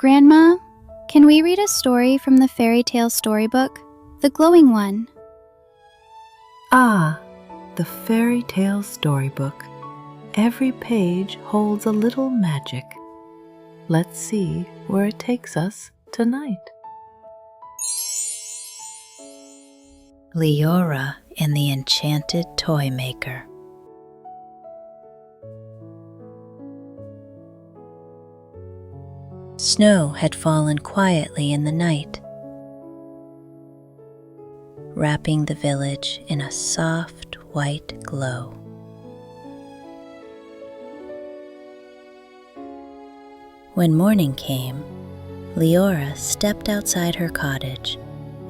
Grandma, can we read a story from the fairy tale storybook, the glowing one? Ah, the fairy tale storybook. Every page holds a little magic. Let's see where it takes us tonight. Liora and the Enchanted Toymaker. Snow had fallen quietly in the night, wrapping the village in a soft white glow. When morning came, Liora stepped outside her cottage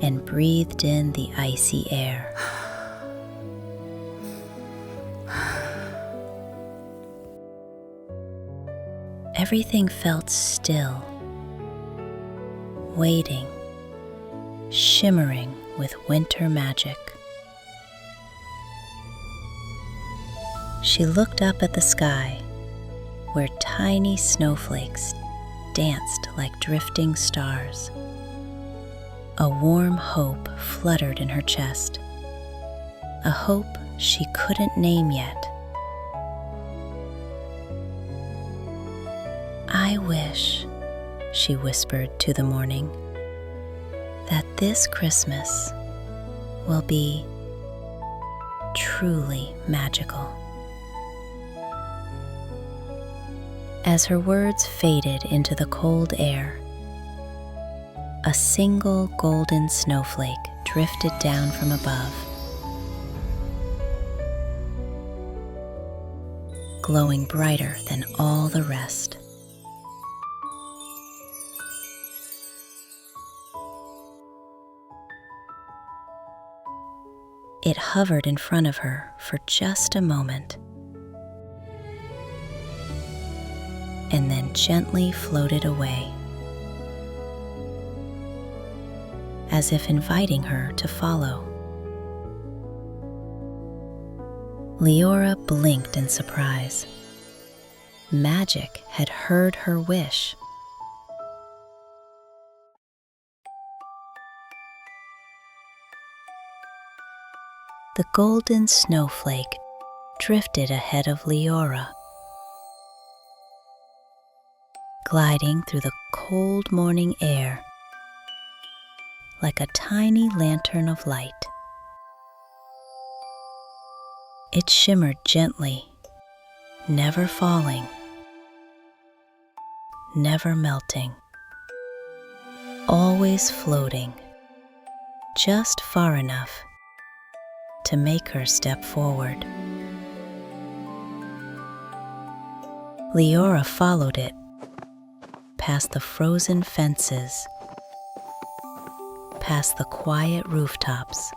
and breathed in the icy air. Everything felt still, waiting, shimmering with winter magic. She looked up at the sky, where tiny snowflakes danced like drifting stars. A warm hope fluttered in her chest, a hope she couldn't name yet. "I wish," she whispered to the morning, "that this Christmas will be truly magical." As her words faded into the cold air, a single golden snowflake drifted down from above, glowing brighter than all the rest. It hovered in front of her for just a moment, and then gently floated away, as if inviting her to follow. Liora blinked in surprise. Magic had heard her wish. The golden snowflake drifted ahead of Liora, gliding through the cold morning air like a tiny lantern of light. It shimmered gently, never falling, never melting, always floating, just far enough to make her step forward. Liora followed it, past the frozen fences, past the quiet rooftops,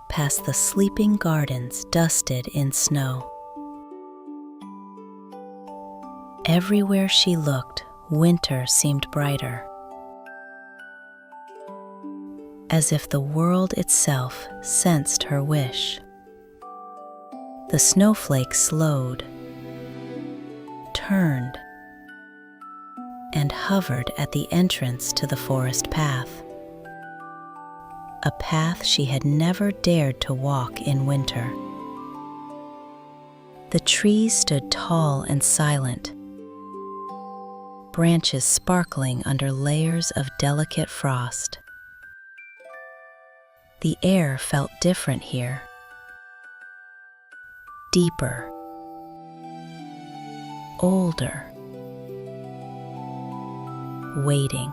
past the sleeping gardens dusted in snow. Everywhere she looked, winter seemed brighter, as if the world itself sensed her wish. The snowflake slowed, turned, and hovered at the entrance to the forest path, a path she had never dared to walk in winter. The trees stood tall and silent, branches sparkling under layers of delicate frost. The air felt different here, deeper, older, waiting.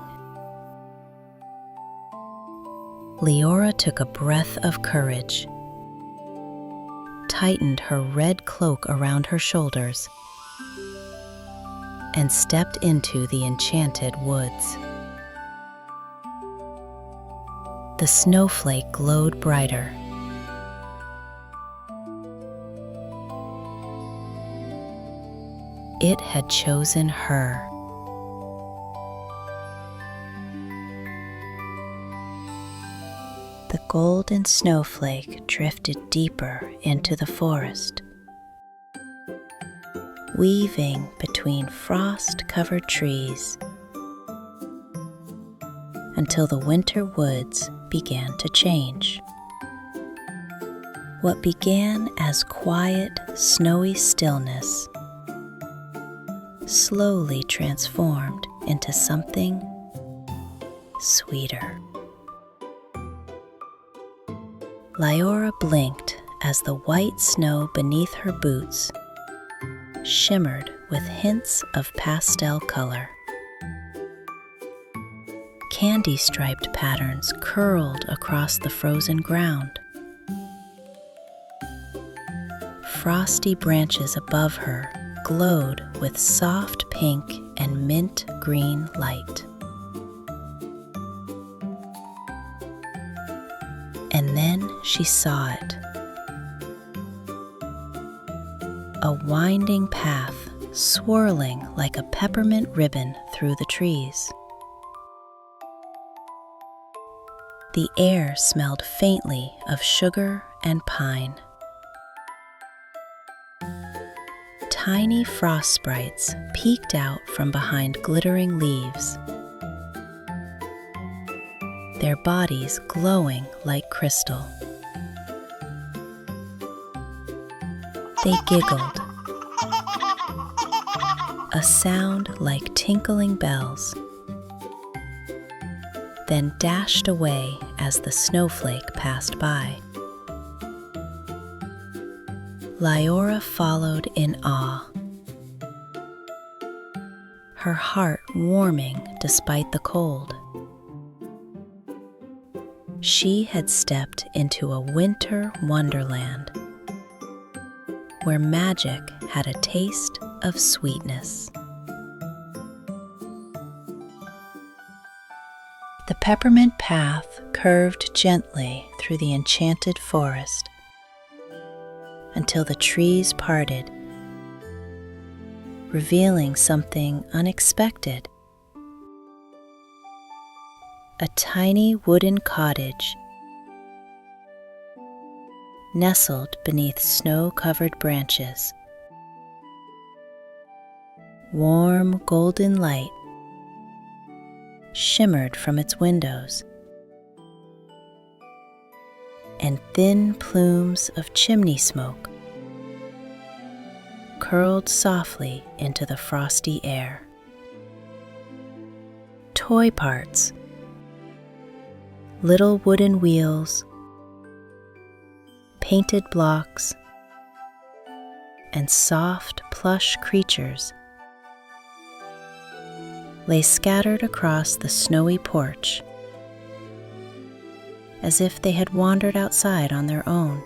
Liora took a breath of courage, tightened her red cloak around her shoulders, and stepped into the enchanted woods. The snowflake glowed brighter. It had chosen her. The golden snowflake drifted deeper into the forest, weaving between between frost-covered trees until the winter woods began to change. What began as quiet, snowy stillness slowly transformed into something sweeter. Liora blinked as the white snow beneath her boots shimmered with hints of pastel color. Candy-striped patterns curled across the frozen ground. Frosty branches above her glowed with soft pink and mint green light. And then she saw it. A winding path swirling like a peppermint ribbon through the trees. The air smelled faintly of sugar and pine. Tiny frost sprites peeked out from behind glittering leaves, their bodies glowing like crystal. They giggled, a sound like tinkling bells, then dashed away as the snowflake passed by. Liora followed in awe, her heart warming despite the cold. She had stepped into a winter wonderland where magic had a taste of sweetness. The peppermint path curved gently through the enchanted forest until the trees parted, revealing something unexpected. A tiny wooden cottage nestled beneath snow-covered branches. Warm golden light shimmered from its windows, and thin plumes of chimney smoke curled softly into the frosty air. Toy parts, little wooden wheels, painted blocks, and soft plush creatures lay scattered across the snowy porch, as if they had wandered outside on their own.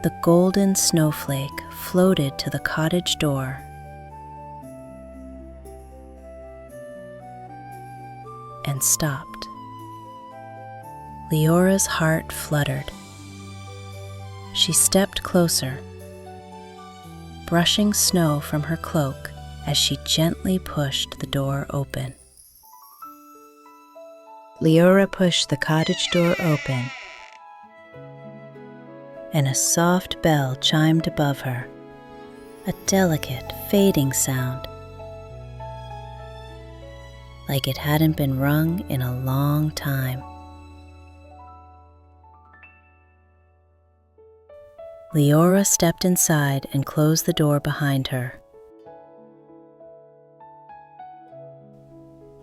The golden snowflake floated to the cottage door and stopped. Leora's heart fluttered. She stepped closer, brushing snow from her cloak as she gently pushed the door open. Liora pushed the cottage door open, and a soft bell chimed above her, a delicate, fading sound, like it hadn't been rung in a long time. Liora stepped inside and closed the door behind her.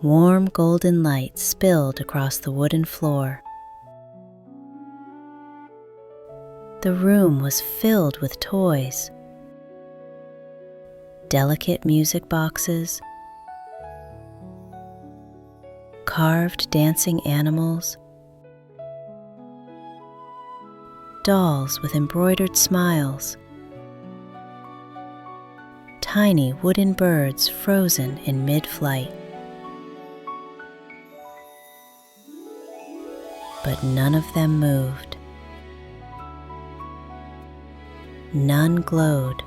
Warm golden light spilled across the wooden floor. The room was filled with toys, delicate music boxes, carved dancing animals, dolls with embroidered smiles, tiny wooden birds frozen in mid-flight. But none of them moved. None glowed.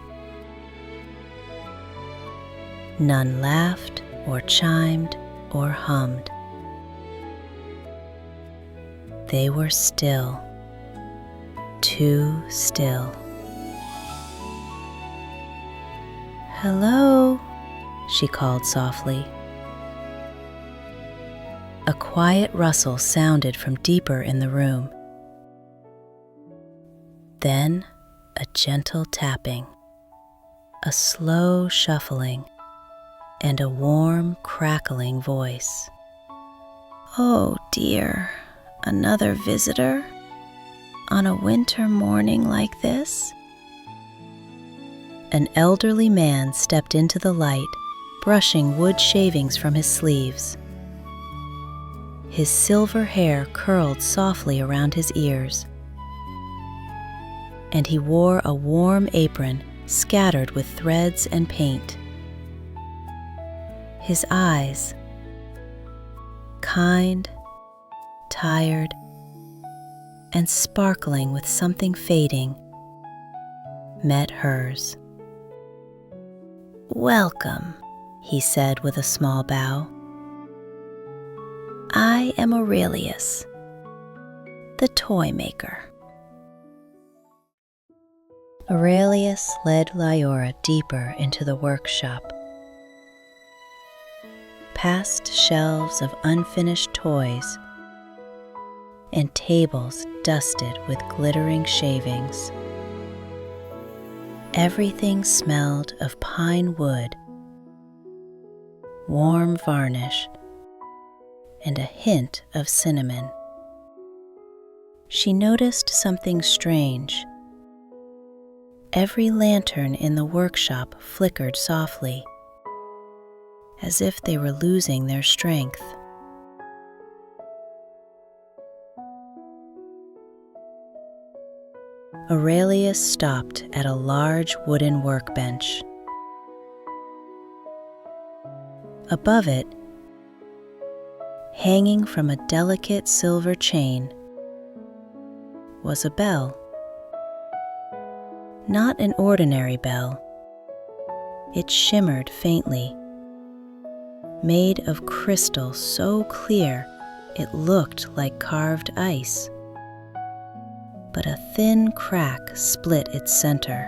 None laughed or chimed or hummed. They were still, too still. "Hello," she called softly. A quiet rustle sounded from deeper in the room. Then a gentle tapping, a slow shuffling, and a warm, crackling voice. "Oh dear, another visitor? On a winter morning like this?" An elderly man stepped into the light, brushing wood shavings from his sleeves. His silver hair curled softly around his ears, and he wore a warm apron scattered with threads and paint. His eyes, kind, tired, and sparkling with something fading, met hers. "Welcome," he said with a small bow. "I am Aurelius, the Toymaker." Aurelius led Liora deeper into the workshop, past shelves of unfinished toys and tables dusted with glittering shavings. Everything smelled of pine wood, warm varnish, and a hint of cinnamon. She noticed something strange. Every lantern in the workshop flickered softly, as if they were losing their strength. Aurelius stopped at a large wooden workbench. Above it, hanging from a delicate silver chain, was a bell. Not an ordinary bell. It shimmered faintly, made of crystal so clear it looked like carved ice. But a thin crack split its center,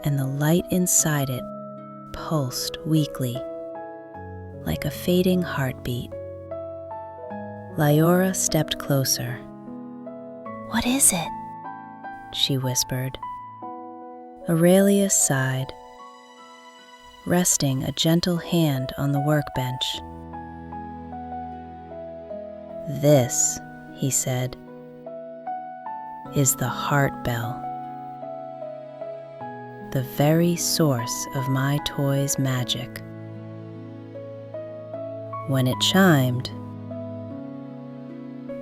and the light inside it pulsed weakly, like a fading heartbeat. Liora stepped closer. "What is it?" she whispered. Aurelius sighed, resting a gentle hand on the workbench. "This," he said, "is the Heartbell, the very source of my toy's magic. When it chimed,"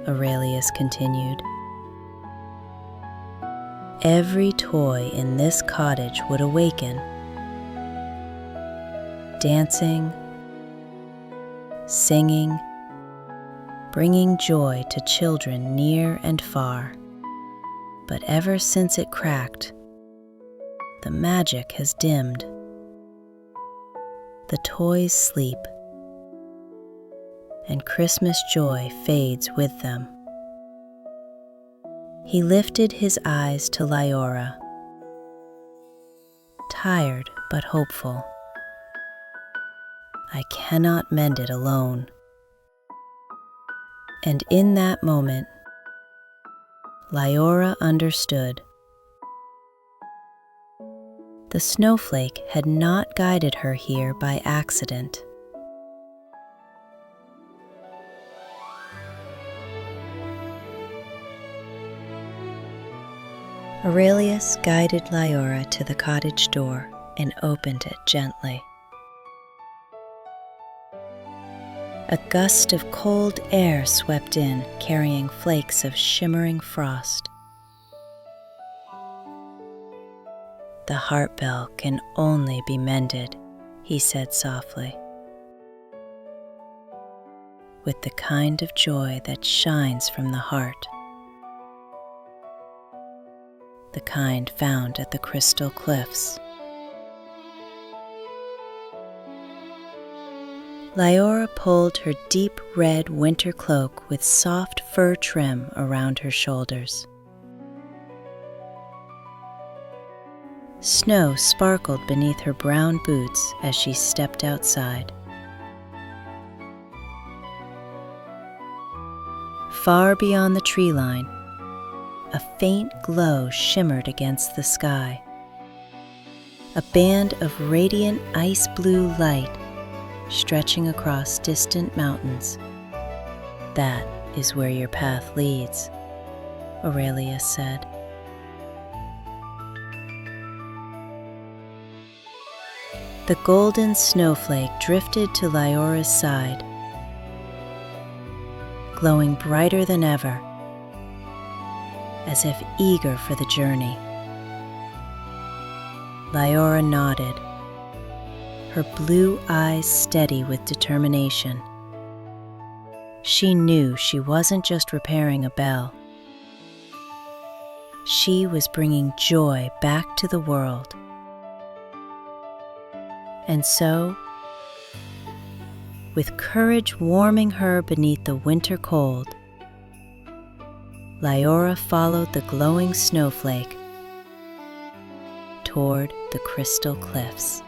Aurelius continued, "every toy in this cottage would awaken, dancing, singing, bringing joy to children near and far. But ever since it cracked, the magic has dimmed. The toys sleep, and Christmas joy fades with them." He lifted his eyes to Liora, tired but hopeful. "I cannot mend it alone." And in that moment, Liora understood. The snowflake had not guided her here by accident. Aurelius guided Liora to the cottage door and opened it gently. A gust of cold air swept in, carrying flakes of shimmering frost. "The Heartbell can only be mended," he said softly, "with the kind of joy that shines from the heart, the kind found at the crystal cliffs." Liora pulled her deep red winter cloak with soft fur trim around her shoulders. Snow sparkled beneath her brown boots as she stepped outside. Far beyond the tree line, a faint glow shimmered against the sky. A band of radiant ice blue light stretching across distant mountains. "That is where your path leads," Aurelius said. The golden snowflake drifted to Liora's side, glowing brighter than ever, as if eager for the journey. Liora nodded, her blue eyes steady with determination. She knew she wasn't just repairing a bell. She was bringing joy back to the world. And so, with courage warming her beneath the winter cold, Liora followed the glowing snowflake toward the crystal cliffs.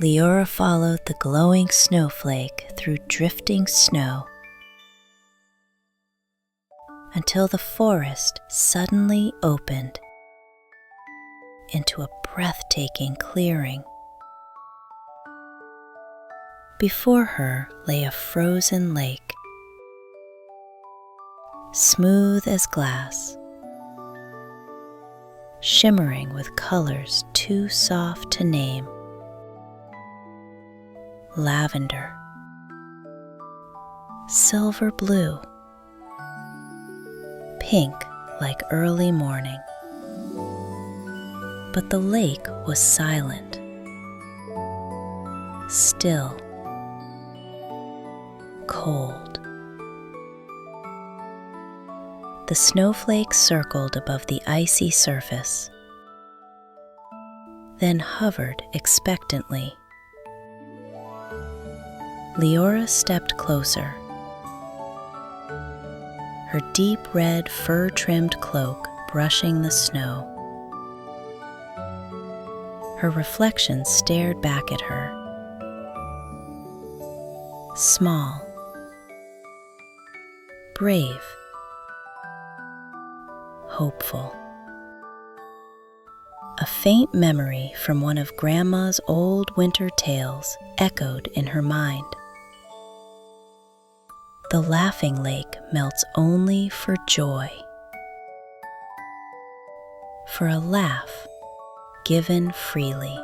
Liora followed the glowing snowflake through drifting snow until the forest suddenly opened into a breathtaking clearing. Before her lay a frozen lake, smooth as glass, shimmering with colors too soft to name. Lavender, silver blue, pink like early morning. But the lake was silent, still, cold. The snowflakes circled above the icy surface, then hovered expectantly. Liora stepped closer, her deep red fur-trimmed cloak brushing the snow. Her reflection stared back at her, small, brave, hopeful. A faint memory from one of Grandma's old winter tales echoed in her mind. The laughing lake melts only for joy, for a laugh given freely.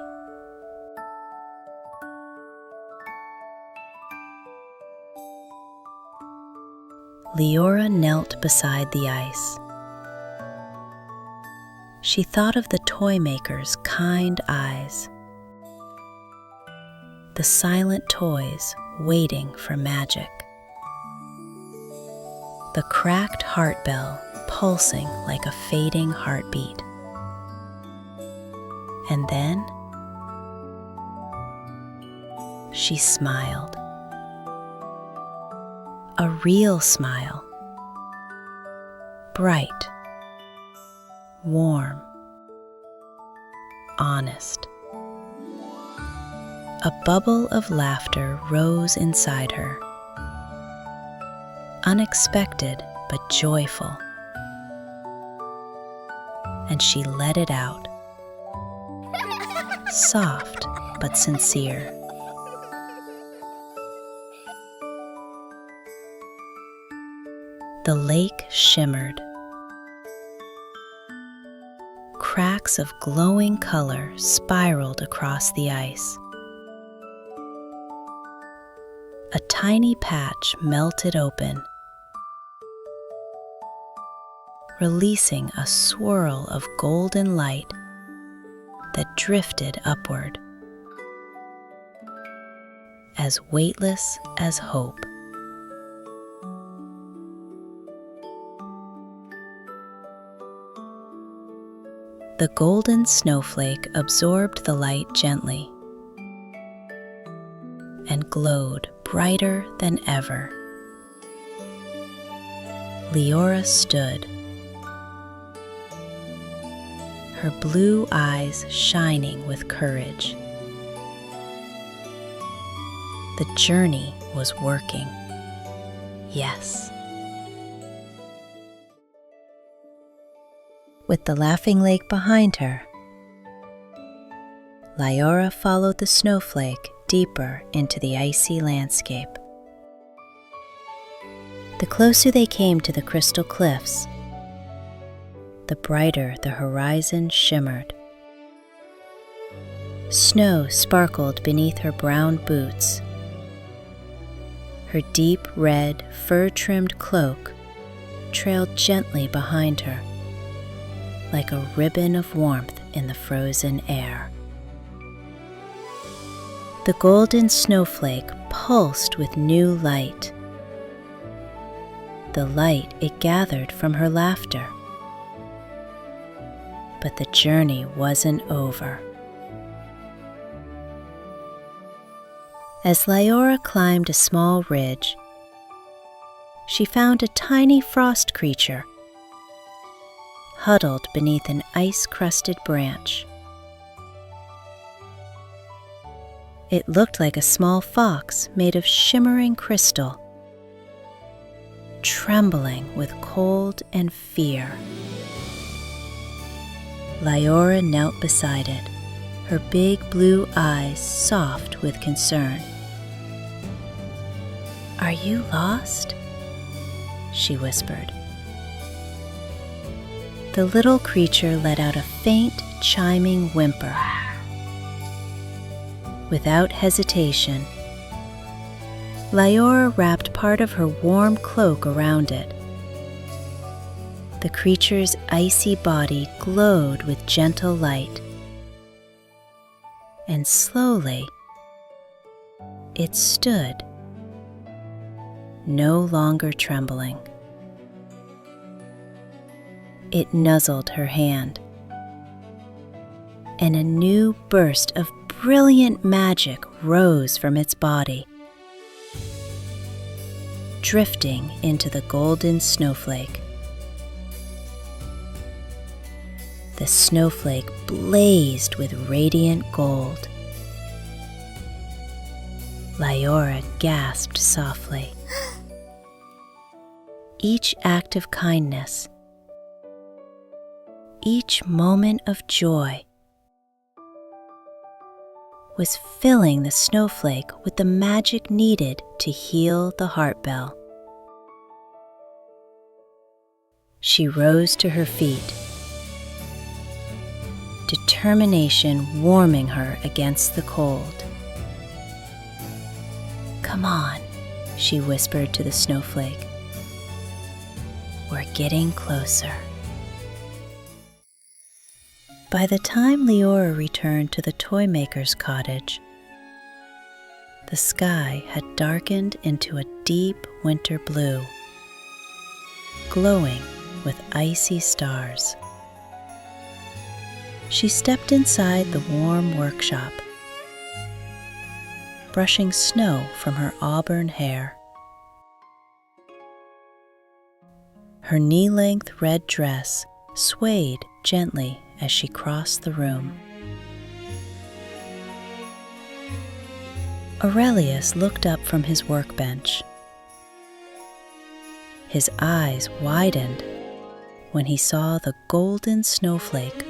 Liora knelt beside the ice. She thought of the Toymaker's kind eyes, the silent toys waiting for magic, the cracked heartbell pulsing like a fading heartbeat. And then she smiled. A real smile, bright, warm, honest. A bubble of laughter rose inside her, unexpected but joyful, and she let it out, soft but sincere. The lake shimmered. Cracks of glowing color spiraled across the ice. A tiny patch melted open, releasing a swirl of golden light that drifted upward, as weightless as hope. The golden snowflake absorbed the light gently and glowed brighter than ever. Liora stood, her blue eyes shining with courage. The journey was working. Yes. With the laughing lake behind her, Liora followed the snowflake deeper into the icy landscape. The closer they came to the crystal cliffs, the brighter the horizon shimmered. Snow sparkled beneath her brown boots. Her deep red, fur-trimmed cloak trailed gently behind her, like a ribbon of warmth in the frozen air. The golden snowflake pulsed with new light, the light it gathered from her laughter. But the journey wasn't over. As Liora climbed a small ridge, she found a tiny frost creature huddled beneath an ice-crusted branch. It looked like a small fox made of shimmering crystal, trembling with cold and fear. Liora knelt beside it, her big blue eyes soft with concern. "Are you lost?" she whispered. The little creature let out a faint, chiming whimper. Without hesitation, Liora wrapped part of her warm cloak around it. The creature's icy body glowed with gentle light, and slowly it stood, no longer trembling. It nuzzled her hand, and a new burst of brilliant magic rose from its body, drifting into the golden snowflake. The snowflake blazed with radiant gold. Liora gasped softly. Each act of kindness, each moment of joy, was filling the snowflake with the magic needed to heal the Heartbell. She rose to her feet, determination warming her against the cold. "Come on," she whispered to the snowflake. "We're getting closer." By the time Liora returned to the Toymaker's cottage, the sky had darkened into a deep winter blue, glowing with icy stars. She stepped inside the warm workshop, brushing snow from her auburn hair. Her knee-length red dress swayed gently as she crossed the room. Aurelius looked up from his workbench. His eyes widened when he saw the golden snowflake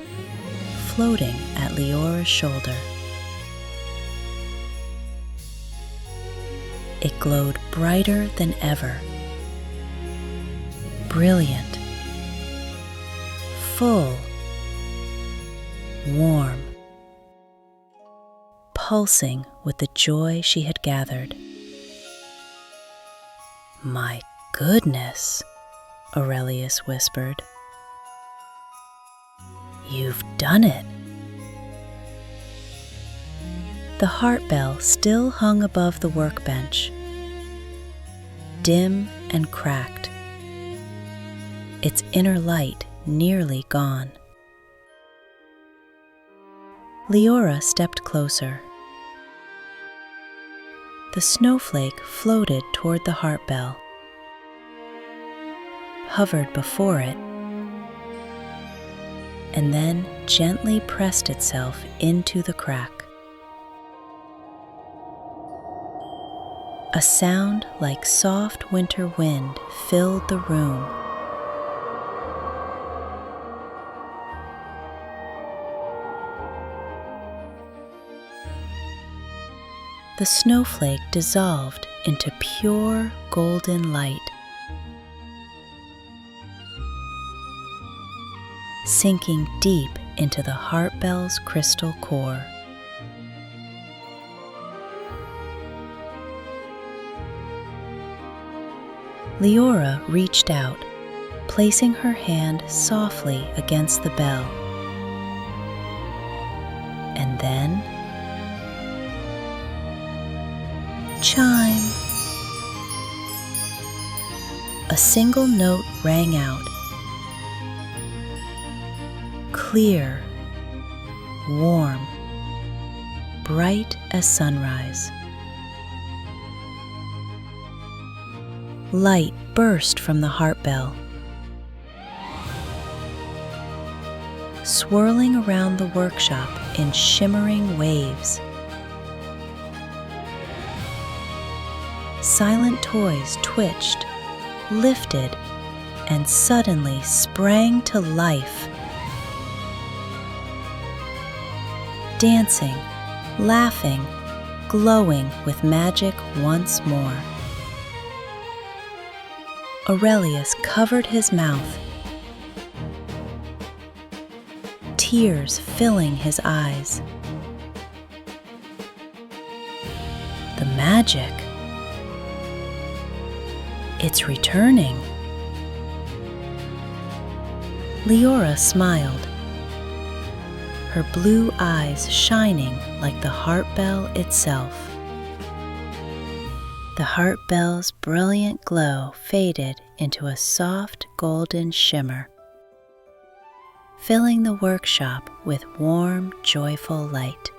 floating at Liora's shoulder. It glowed brighter than ever, brilliant, full, warm, pulsing with the joy she had gathered. "My goodness," Aurelius whispered. "You've done it." The Heartbell still hung above the workbench, dim and cracked, its inner light nearly gone. Liora stepped closer. The snowflake floated toward the Heartbell, hovered before it, and then gently pressed itself into the crack. A sound like soft winter wind filled the room. The snowflake dissolved into pure golden light, sinking deep into the Heartbell's crystal core. Liora reached out, placing her hand softly against the bell. And then, chime! A single note rang out, clear, warm, bright as sunrise. Light burst from the Heartbell, swirling around the workshop in shimmering waves. Silent toys twitched, lifted, and suddenly sprang to life. Dancing, laughing, glowing with magic once more. Aurelius covered his mouth, tears filling his eyes. The magic! It's returning. Liora smiled, her blue eyes shining like the Heartbell itself. The Heartbell's brilliant glow faded into a soft golden shimmer, filling the workshop with warm, joyful light.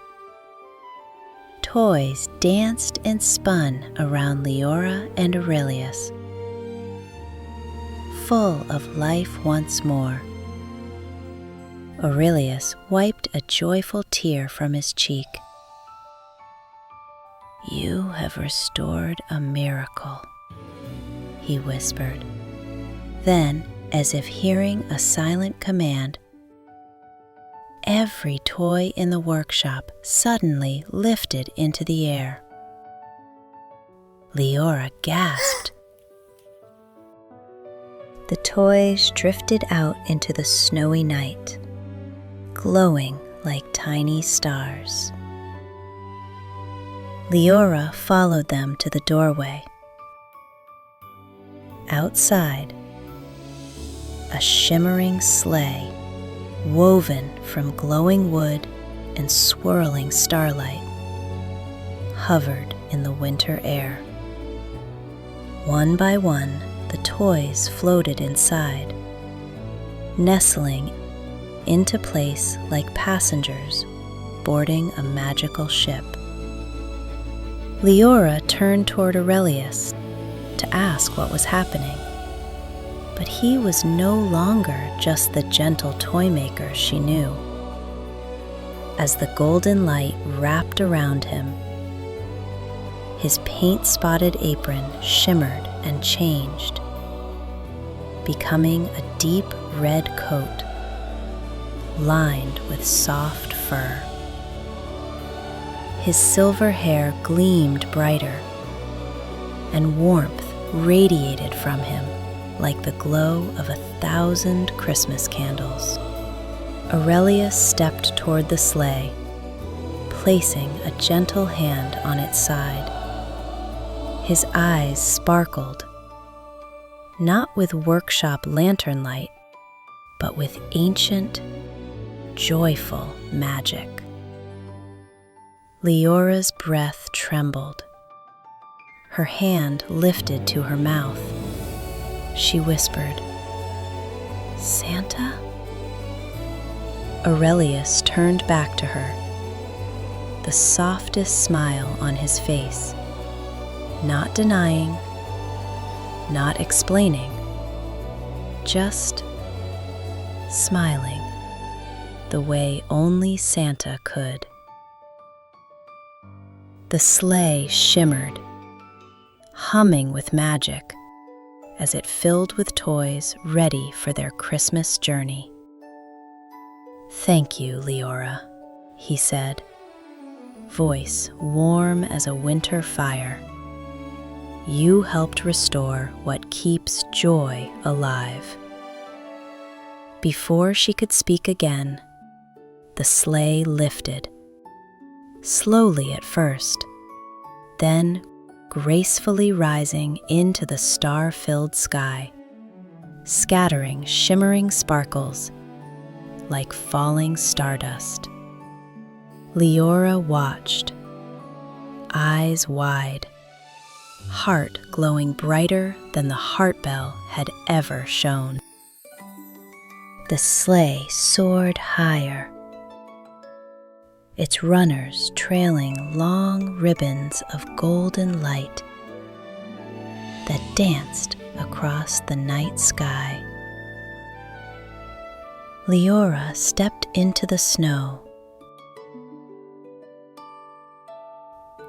Toys danced and spun around Liora and Aurelius, full of life once more. Aurelius wiped a joyful tear from his cheek. "You have restored a miracle," he whispered. Then, as if hearing a silent command, every toy in the workshop suddenly lifted into the air. Liora gasped. The toys drifted out into the snowy night, glowing like tiny stars. Liora followed them to the doorway. Outside, a shimmering sleigh, woven from glowing wood and swirling starlight, hovered in the winter air. One by one, the toys floated inside, nestling into place like passengers boarding a magical ship. Liora turned toward Aurelius to ask what was happening, but he was no longer just the gentle toymaker she knew. As the golden light wrapped around him, his paint-spotted apron shimmered and changed, becoming a deep red coat lined with soft fur. His silver hair gleamed brighter, and warmth radiated from him like the glow of 1,000 Christmas candles. Aurelius stepped toward the sleigh, placing a gentle hand on its side. His eyes sparkled, not with workshop lantern light, but with ancient, joyful magic. Liora's breath trembled. Her hand lifted to her mouth. She whispered, "Santa?" Aurelius turned back to her, the softest smile on his face. not denying, not explaining, just smiling the way only Santa could. The sleigh shimmered, humming with magic, as it filled with toys ready for their Christmas journey. "Thank you, Liora," he said, voice warm as a winter fire. "You helped restore what keeps joy alive." Before she could speak again, the sleigh lifted, slowly at first, then gracefully rising into the star-filled sky, scattering shimmering sparkles like falling stardust. Liora watched, eyes wide, heart glowing brighter than the Heartbell had ever shone. The sleigh soared higher, its runners trailing long ribbons of golden light that danced across the night sky. Liora stepped into the snow,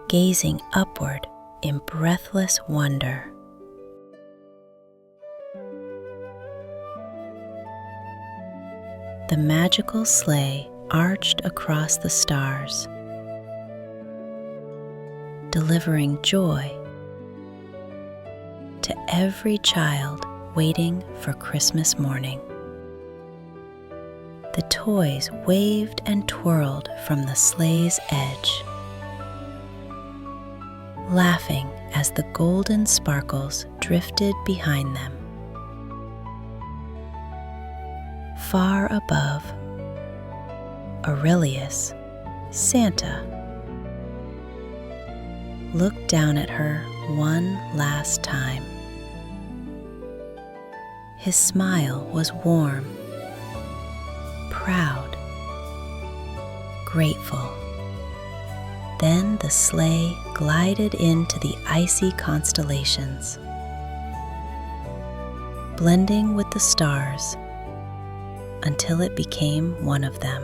gazing upward in breathless wonder. The magical sleigh arched across the stars, delivering joy to every child waiting for Christmas morning. The toys waved and twirled from the sleigh's edge, laughing as the golden sparkles drifted behind them. Far above, Aurelius, Santa, looked down at her one last time. His smile was warm, proud, grateful. Then the sleigh glided into the icy constellations, blending with the stars until it became one of them,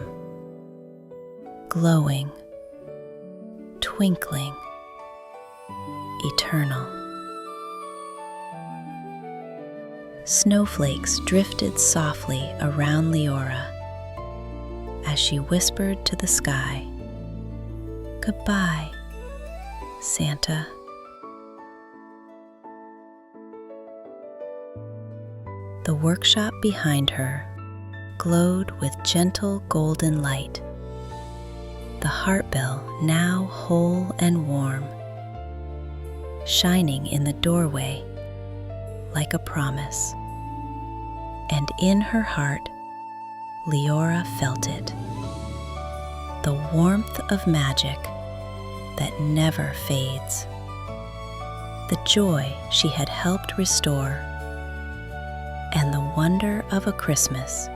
glowing, twinkling, eternal. Snowflakes drifted softly around Liora as she whispered to the sky, "Goodbye, Santa." The workshop behind her glowed with gentle golden light, the Heartbell now whole and warm, shining in the doorway like a promise. And in her heart, Liora felt it, the warmth of magic that never fades, the joy she had helped restore, and the wonder of a Christmas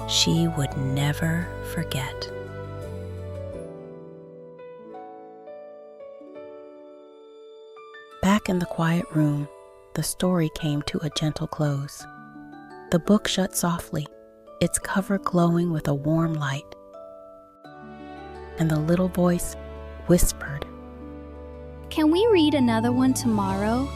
she would never forget. Back in the quiet room, the story came to a gentle close. The book shut softly, its cover glowing with a warm light. And the little voice whispered, Can we read another one tomorrow?